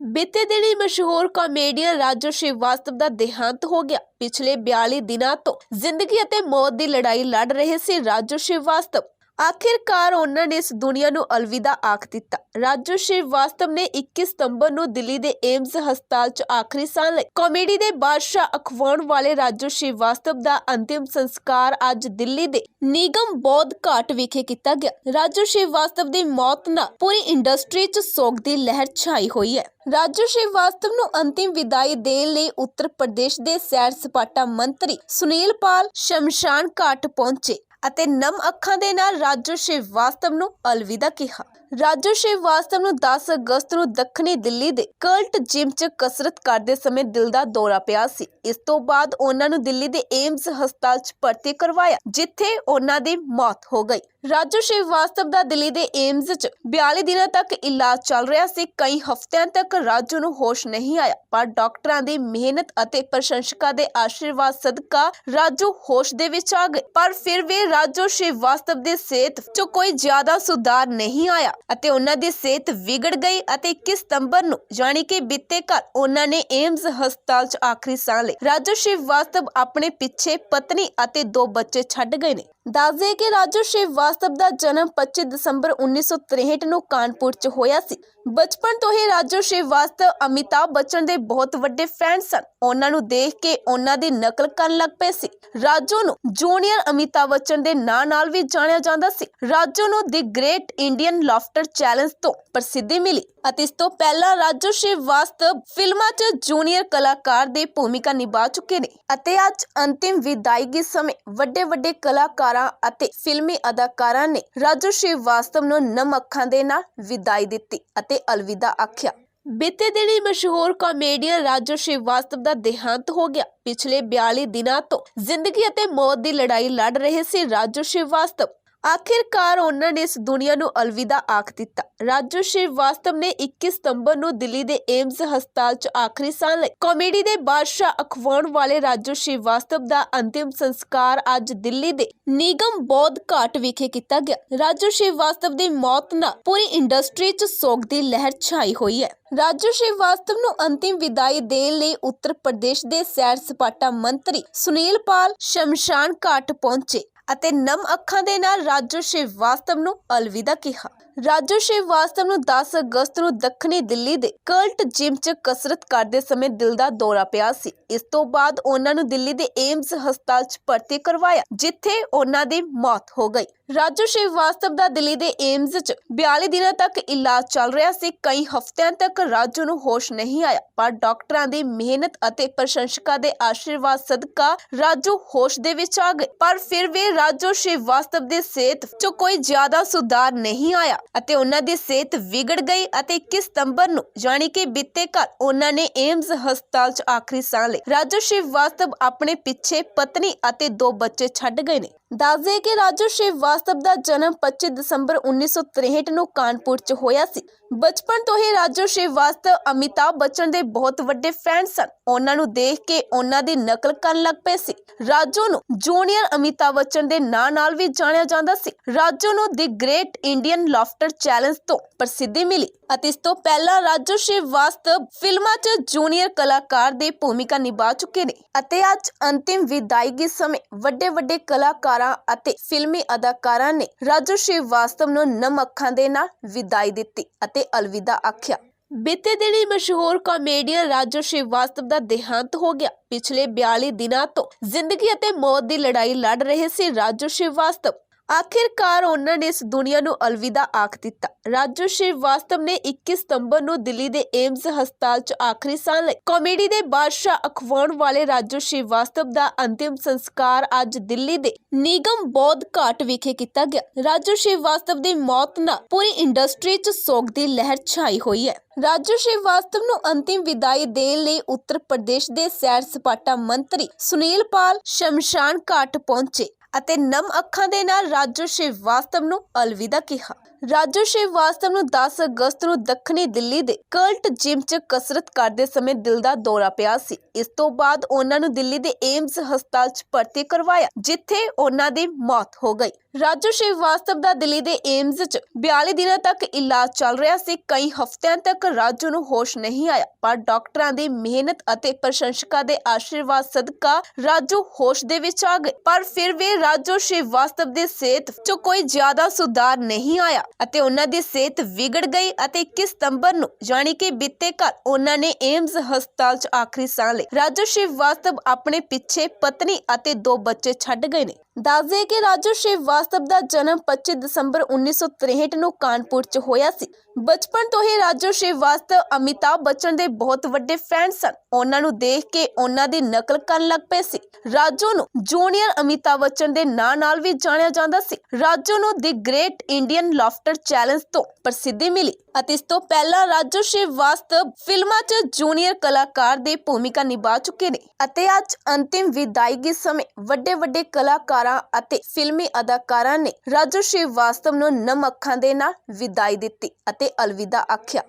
बीते दिन ही मशहूर कॉमेडियन राजू श्रीवास्तव का देहांत हो गया। पिछले 42 दिनों तो जिंदगी ਅਤੇ मौत की लड़ाई लड़ रहे सी राजू श्रीवास्तव। आखिरकार उन्होंने इस दुनिया ਨੂੰ अलविदा आख दिता। राजू श्रीवास्तव ने 21 सितंबर ਨੂੰ दिल्ली के एम्स हस्पताल च आखिरी सांस ਲਈ। कॉमेडी के बादशाह अखवाउण वाले राजू श्रीवास्तव का अंतिम संस्कार अज दिल्ली के निगम बौद्ध घाट विखे किया गया। राजू श्रीवास्तव की मौत नाल पूरी इंडस्ट्री च सोग की लहर छाई हुई है। राजू श्रीवास्तव ਨੂੰ अंतिम विदाई देने ਲਈ उत्तर प्रदेश के सैर सपाटा मंत्री सुनील पाल शमशान घाट पहुंचे ਅਤੇ ਨਮ ਅੱਖਾਂ ਦੇ ਨਾਲ ਰਾਜੂ श्रीवास्तव ਨੂੰ अलविदा ਕਿਹਾ। ਰਾਜੂ श्रीवास्तव ਨੂੰ 10 ਅਗਸਤ ਨੂੰ ਦੱਖਣੀ ਦਿੱਲੀ ਦੇ ਕਲਟ ਜਿਮ 'ਚ ਕਸਰਤ ਕਰਦੇ ਸਮੇਂ ਦਿਲ ਦਾ ਦੌਰਾ ਪਿਆ ਸੀ। ਇਸ ਤੋਂ ਬਾਅਦ ਉਹਨਾਂ ਨੂੰ ਦਿੱਲੀ ਦੇ ਏਮਸ ਹਸਪਤਾਲ 'ਚ ਭਰਤੀ ਕਰਵਾਇਆ, ਜਿੱਥੇ ਉਹਨਾਂ ਦੀ ਮੌਤ ਹੋ ਗਈ। ਰਾਜੂ श्रीवास्तव ਦਾ ਦਿੱਲੀ ਦੇ ਏਮਸ 'ਚ 42 ਦਿਨਾਂ ਤੱਕ ਇਲਾਜ ਚੱਲ ਰਿਹਾ ਸੀ। ਕਈ ਹਫ਼ਤਿਆਂ ਤੱਕ ਰਾਜੂ ਨੂੰ ਹੋਸ਼ ਨਹੀਂ ਆਇਆ, ਪਰ ਡਾਕਟਰਾਂ ਦੀ ਮਿਹਨਤ ਅਤੇ ਪ੍ਰਸ਼ੰਸਕਾਂ ਦੇ ਆਸ਼ੀਰਵਾਦ ਸਦਕਾ ਰਾਜੂ ਹੋਸ਼ ਦੇ ਵਿੱਚ ਆ ਗਏ। ਪਰ ਫਿਰ ਵੀ ਰਾਜੂ श्रीवास्तव ਦੀ ਸਿਹਤ 'ਚ ਕੋਈ ਜ਼ਿਆਦਾ ਸੁਧਾਰ ਨਹੀਂ ਆਇਆ ਅਤੇ ਉਹਨਾਂ ਦੀ ਸਿਹਤ ਵਿਗੜ ਗਈ ਅਤੇ 21 ਸਤੰਬਰ ਨੂੰ ਯਾਨੀ ਕਿ ਬੀਤੇ ਕੱਲ ਉਹਨਾਂ ਨੇ ਏਮਸ ਹਸਪਤਾਲ 'ਚ ਆਖਰੀ ਸਾਹ ਲਈ। ਰਾਜੂ श्रीवास्तव ਆਪਣੇ ਪਿੱਛੇ ਪਤਨੀ ਅਤੇ 2 ਬੱਚੇ ਛੱਡ ਗਏ ਨੇ। ਦੱਸ ਦੇ ਕਿ ਰਾਜੂ श्रीवास्तव ਦਾ ਜਨਮ 25 ਦਸੰਬਰ 1963 ਨੂੰ ਕਾਨਪੁਰ 'ਚ ਹੋਇਆ ਸੀ। ਬਚਪਨ ਤੋਂ ਹੀ ਰਾਜੂ श्रीवास्तव ਅਮਿਤਾਭ ਬੱਚਨ ਦੇ ਬਹੁਤ ਵੱਡੇ ਫੈਨ ਸਨ। ਉਹਨਾਂ ਨੂੰ ਦੇਖ ਕੇ ਉਹਨਾਂ ਦੀ ਨਕਲ ਕਰਨ ਲੱਗ ਪਏ ਸੀ। ਰਾਜੂ ਨੂੰ ਜੂਨੀਅਰ ਅਮਿਤਾਭ ਬੱਚਨ ਦੇ ਨਾਂ ਨਾਲ ਵੀ ਜਾਣਿਆ ਜਾਂਦਾ ਸੀ। ਰਾਜੂ ਨੂੰ ਦੀ ਗ੍ਰੇਟ ਇੰਡੀਅਨ ਲਾਫਟਰ ਚੈਲੰਜ ਤੋਂ ਪ੍ਰਸਿੱਧੀ ਮਿਲੀ ਅਤੇ ਇਸ ਤੋਂ ਪਹਿਲਾਂ ਰਾਜੂ श्रीवास्तव ਫਿਲਮਾਂ 'ਚ ਜੂਨੀਅਰ ਕਲਾਕਾਰ ਦੀ ਭੂਮਿਕਾ ਨਿਭਾ ਚੁੱਕੇ ਨੇ ਅਤੇ ਅੱਜ ਅੰਤਿਮ ਵਿਦਾਇਗੀ ਸਮੇਂ ਵੱਡੇ ਕਲਾਕਾਰਾਂ ਅਤੇ ਫਿਲਮੀ ਅਦਾਕਾਰਾਂ ਨੇ ਰਾਜੂ श्रीवास्तव ਨੂੰ ਨਮ ਅੱਖਾਂ ਦੇ ਨਾਲ ਵਿਦਾਈ ਦਿੱਤੀ ਅਤੇ अलविदा आख्या। बीते दिन ही मशहूर कॉमेडियन राजू श्रीवास्तव का देहांत हो गया। पिछले 42 दिनों तो जिंदगी ਅਤੇ मौत की लड़ाई लड़ रहे सी राजू श्रीवास्तव। आखिरकार उन्होंने इस दुनिया ਨੂੰ अलविदा आख दिता। राजू श्रीवास्तव ने 21 सितंबर ਨੂੰ दिल्ली के एम्स हस्पताल च आखिरी सांस ਲਈ। कॉमेडी के बादशाह अखवाउण वाले राजू श्रीवास्तव का अंतिम संस्कार अज दिल्ली के निगम बौद्ध घाट विखे किया गया। राजू श्रीवास्तव की मौत नाल पूरी इंडस्ट्री च सोग की लहर छाई हुई है। राजू श्रीवास्तव ਨੂੰ अंतिम विदाई देने ਲਈ उत्तर प्रदेश के सैर सपाटा मंत्री सुनील पाल शमशान घाट पहुंचे ਅਤੇ ਨਮ ਅੱਖਾਂ ਦੇ ਨਾਲ ਰਾਜੂ श्रीवास्तव ਨੂੰ अलविदा ਕਿਹਾ। ਰਾਜੂ श्रीवास्तव ਨੂੰ 10 ਅਗਸਤ ਨੂੰ ਦੱਖਣੀ ਦਿੱਲੀ ਦੇ ਕਲਟ ਜਿਮ 'ਚ ਕਸਰਤ ਕਰਦੇ ਸਮੇਂ ਦਿਲ ਦਾ ਦੌਰਾ ਪਿਆ ਸੀ। ਇਸ ਤੋਂ ਬਾਅਦ ਉਹਨਾਂ ਨੂੰ ਦਿੱਲੀ ਦੇ ਏਮਸ ਹਸਪਤਾਲ 'ਚ ਭਰਤੀ ਕਰਵਾਇਆ, ਜਿੱਥੇ ਉਹਨਾਂ ਦੀ ਮੌਤ ਹੋ ਗਈ। ਰਾਜੂ श्रीवास्तव ਦਾ ਦਿੱਲੀ ਦੇ ਏਮਸ 'ਚ 42 ਦਿਨਾਂ ਤੱਕ ਇਲਾਜ ਚੱਲ ਰਿਹਾ ਸੀ। ਕਈ ਹਫ਼ਤਿਆਂ ਤੱਕ ਰਾਜੂ ਨੂੰ ਹੋਸ਼ ਨਹੀਂ ਆਇਆ, ਪਰ ਡਾਕਟਰਾਂ ਦੀ ਮਿਹਨਤ ਅਤੇ ਪ੍ਰਸ਼ੰਸਕਾਂ ਦੇ ਆਸ਼ੀਰਵਾਦ ਸਦਕਾ ਰਾਜੂ ਹੋਸ਼ ਦੇ ਵਿੱਚ ਆ ਗਏ। ਪਰ ਫਿਰ ਵੀ ਰਾਜੂ श्रीवास्तव ਦੀ ਸਿਹਤ 'ਚ ਕੋਈ ਜ਼ਿਆਦਾ ਸੁਧਾਰ ਨਹੀਂ ਆਇਆ ਅਤੇ ਉਹਨਾਂ ਦੀ ਸਿਹਤ ਵਿਗੜ ਗਈ ਅਤੇ 21 ਸਤੰਬਰ ਨੂੰ ਯਾਨੀ ਕਿ ਬੀਤੇ ਕੱਲ ਉਹਨਾਂ ਨੇ ਏਮਸ ਹਸਪਤਾਲ 'ਚ ਆਖਰੀ ਸਾਹ ਲਈ। ਰਾਜੂ श्रीवास्तव ਆਪਣੇ ਪਿੱਛੇ ਪਤਨੀ ਅਤੇ 2 ਬੱਚੇ ਛੱਡ ਗਏ ਨੇ। ਦੱਸ ਦੇ ਕਿ ਰਾਜੂ श्रीवास्तव ਦਾ ਜਨਮ 25 ਦਸੰਬਰ 1963 ਨੂੰ ਕਾਨਪੁਰ 'ਚ ਹੋਇਆ ਸੀ। ਬਚਪਨ ਤੋਂ ਹੀ ਰਾਜੂ श्रीवास्तव ਅਮਿਤਾਭ ਬੱਚਨ ਦੇ ਬਹੁਤ ਵੱਡੇ ਫੈਨ ਸਨ। ਉਹਨਾਂ ਨੂੰ ਦੇਖ ਕੇ ਉਹਨਾਂ ਦੀ ਨਕਲ ਕਰਨ ਲੱਗ ਪਏ ਸੀ। ਰਾਜੂ ਨੂੰ ਜੂਨੀਅਰ ਅਮਿਤਾਭ ਬੱਚਨ ਦੇ ਨਾਂ ਨਾਲ ਵੀ ਜਾਣਿਆ ਜਾਂਦਾ ਸੀ। ਰਾਜੂ ਨੂੰ ਦੀ ਗ੍ਰੇਟ ਇੰਡੀਅਨ ਲਾਫਟਰ ਚੈਲੰਜ ਤੋਂ ਪ੍ਰਸਿੱਧੀ ਮਿਲੀ ਅਤੇ ਇਸ ਤੋਂ ਪਹਿਲਾਂ ਰਾਜੂ श्रीवास्तव ਫਿਲਮਾਂ 'ਚ ਜੂਨੀਅਰ ਕਲਾਕਾਰ ਦੀ ਭੂਮਿਕਾ ਨਿਭਾ ਚੁੱਕੇ ਨੇ ਅਤੇ ਅੱਜ ਅੰਤਿਮ ਵਿਦਾਇਗੀ ਸਮੇਂ ਵੱਡੇ ਕਲਾਕਾਰਾਂ ਅਤੇ ਫਿਲਮੀ ਅਦਾਕਾਰਾਂ ਨੇ ਰਾਜੂ श्रीवास्तव ਨੂੰ ਨਮ ਅੱਖਾਂ ਦੇ ਨਾਲ ਵਿਦਾਈ ਦਿੱਤੀ ਅਤੇ अलविदा आख्या। बीते दिन ही मशहूर कॉमेडियन राजू श्रीवास्तव का देहांत हो गया। पिछले 42 दिनों तो जिंदगी ਅਤੇ मौत की लड़ाई लड़ रहे सी राजू श्रीवास्तव। आखिरकार उन्होंने इस दुनिया ਨੂੰ अलविदा आख दिता। राजू श्रीवास्तव ने 21 सितंबर ਨੂੰ दिल्ली के एम्स हस्पताल च आखिरी सांस ਲਈ। कॉमेडी के बादशाह अखवाउण वाले राजू श्रीवास्तव का अंतिम संस्कार अज दिल्ली के निगम बौद्ध घाट विखे किया गया। राजू श्रीवास्तव की मौत नाल पूरी इंडस्ट्री च सोग की लहर छाई हुई है। राजू श्रीवास्तव ਨੂੰ अंतिम विदाई देने ਲਈ उत्तर प्रदेश के सैर सपाटा मंत्री सुनील पाल शमशान घाट पहुंचे ਅਤੇ ਨਮ ਅੱਖਾਂ ਦੇ ਨਾਲ ਰਾਜੂ श्रीवास्तव ਨੂੰ अलविदा ਕਿਹਾ। ਰਾਜੂ श्रीवास्तव ਨੂੰ 10 ਅਗਸਤ ਨੂੰ ਦੱਖਣੀ ਦਿੱਲੀ ਦੇ ਕਲਟ ਜਿਮ 'ਚ ਕਸਰਤ ਕਰਦੇ ਸਮੇਂ ਦਿਲ ਦਾ ਦੌਰਾ ਪਿਆ ਸੀ। ਇਸ ਤੋਂ ਬਾਅਦ ਉਹਨਾਂ ਨੂੰ ਦਿੱਲੀ ਦੇ ਏਮਸ ਹਸਪਤਾਲ 'ਚ ਭਰਤੀ ਕਰਵਾਇਆ, ਜਿੱਥੇ ਉਹਨਾਂ ਦੀ ਮੌਤ ਹੋ ਗਈ। ਰਾਜੂ ਸ਼੍ਰੀਵਾਸਤਵ ਦਾ ਦਿੱਲੀ ਦੇ ਏਮਜ਼ 'ਚ 42 ਦਿਨਾਂ ਤੱਕ ਇਲਾਜ ਚੱਲ ਰਿਹਾ ਸੀ। ਕਈ ਹਫ਼ਤਿਆਂ ਤੱਕ ਰਾਜੂ ਨੂੰ ਹੋਸ਼ ਨਹੀਂ ਆਇਆ, ਪਰ ਡਾਕਟਰਾਂ ਦੀ ਮਿਹਨਤ ਅਤੇ ਪ੍ਰਸ਼ੰਸਕਾਂ ਦੇ ਆਸ਼ੀਰਵਾਦ ਸਦਕਾ ਰਾਜੂ ਹੋਸ਼ ਦੇ ਵਿੱਚ ਆ ਗਏ। ਪਰ ਫਿਰ ਵੀ ਰਾਜੂ ਸ਼੍ਰੀਵਾਸਤਵ ਦੀ ਸਿਹਤ 'ਚ ਕੋਈ ਜ਼ਿਆਦਾ ਸੁਧਾਰ ਨਹੀਂ ਆਇਆ ਅਤੇ ਉਹਨਾਂ ਦੀ ਸਿਹਤ ਵਿਗੜ ਗਈ ਅਤੇ 21 ਸਤੰਬਰ ਨੂੰ ਯਾਨੀ ਕਿ ਬੀਤੇ ਕੱਲ ਉਹਨਾਂ ਨੇ ਏਮਜ਼ ਹਸਪਤਾਲ 'ਚ ਆਖਰੀ ਸਾਹ ਲਈ। ਰਾਜੂ ਸ਼੍ਰੀਵਾਸਤਵ ਆਪਣੇ ਪਿੱਛੇ ਪਤਨੀ ਅਤੇ 2 ਬੱਚੇ ਛੱਡ ਗਏ ਨੇ। ਦੱਸਦੇ ਕਿ ਰਾਜੂ ਸ਼੍ਰੀਵਾਸਤਵ ਦਾ ਜਨਮ 25 ਦਸੰਬਰ 1963 ਨੂੰ ਕਾਨਪੁਰ 'ਚ ਹੋਇਆ ਸੀ। ਬਚਪਨ ਤੋਂ ਹੀ ਰਾਜੂ ਸ਼੍ਰੀਵਾਸਤਵ ਅਮਿਤਾਭ ਬੱਚਨ ਦੇ ਬਹੁਤ ਵੱਡੇ ਫੈਨ ਸਨ। ਉਹਨਾਂ ਨੂੰ ਦੇਖ ਕੇ ਉਹਨਾਂ ਦੀ ਨਕਲ ਕਰਨ ਲੱਗ ਪਏ ਸੀ। ਰਾਜੂ ਨੂੰ ਜੂਨੀਅਰ ਅਮਿਤਾਭ ਬੱਚਨ ਦੇ ਨਾਂ ਨਾਲ ਵੀ ਜਾਣਿਆ ਜਾਂਦਾ ਸੀ। ਰਾਜੂ ਨੂੰ ਦੀ ਗ੍ਰੇਟ ਇੰਡੀਅਨ ਲਾਫਟਰ ਚੈਲੰਜ ਤੋਂ ਪ੍ਰਸਿੱਧੀ ਮਿਲੀ ਅਤੇ ਇਸ ਤੋਂ ਪਹਿਲਾਂ ਰਾਜੂ ਸ਼੍ਰੀਵਾਸਤਵ ਫਿਲਮਾਂ 'ਚ ਜੂਨੀਅਰ ਕਲਾਕਾਰ ਦੀ ਭੂਮਿਕਾ ਨਿਭਾ ਚੁੱਕੇ ਨੇ ਅਤੇ ਅੱਜ ਅੰਤਿਮ ਵਿਦਾਇਗੀ ਸਮੇਂ ਵੱਡੇ ਕਲਾਕਾਰਾਂ ਅਤੇ ਫਿਲਮੀ ਅਦਾਕਾਰਾਂ ਨੇ ਰਾਜੂ ਸ਼੍ਰੀਵਾਸਤਵ ਨੂੰ ਨਮ ਅੱਖਾਂ ਦੇ ਨਾਲ ਵਿਦਾਈ ਦਿੱਤੀ ਅਤੇ ਅਲਵਿਦਾ ਆਖਿਆ।